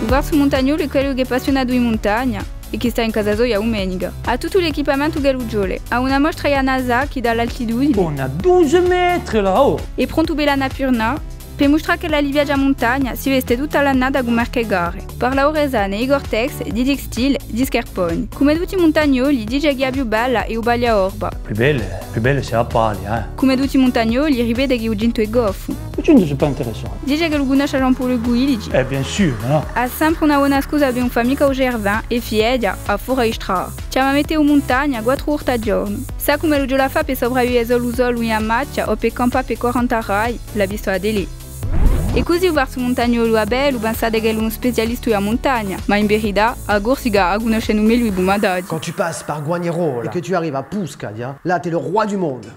O Varso Montagnolo è quello che è appassionato di montagna e che sta in casa sua domenica. Ha tutto l'equipamento che lo giole. Ha una mostra a Nagasaki dall'altitudine. On a 12 mètres là-haut. È pronto per la Napurna per mostrare che la viaggia a montagna si veste tutta l'annata con marche gare. Parla Oresane Igor-Tex di Textile di Scarponi. Come tutti i montagnoli, dice che è più bella e Ubalia Orba. Più belle c'est la paglia, eh. Come tutti i montagnoli, rivede che Euginto è goffo. Eugenio c'est pas intéressant. Dice che lo conosce Jean Paul Guiligi. Bien sûr, no? Ha sempre una buona scusa per un famiglia au Gervin e fiedia a Foreistra. Chiama meteo montagna 4 ore al giorno. Sa come lo la fa per sopravvivere solo in macchia o per campare per 40 rai, l'ha visto a Delhi. E così o Varso Montagnolo a bello pensate che è uno specialista in montagna, ma in verità a Gorsiga a conoscere meglio i bumadaggi. Quand tu passes par Guagnero et que tu arrives à Puskadia, là t'es le roi du monde.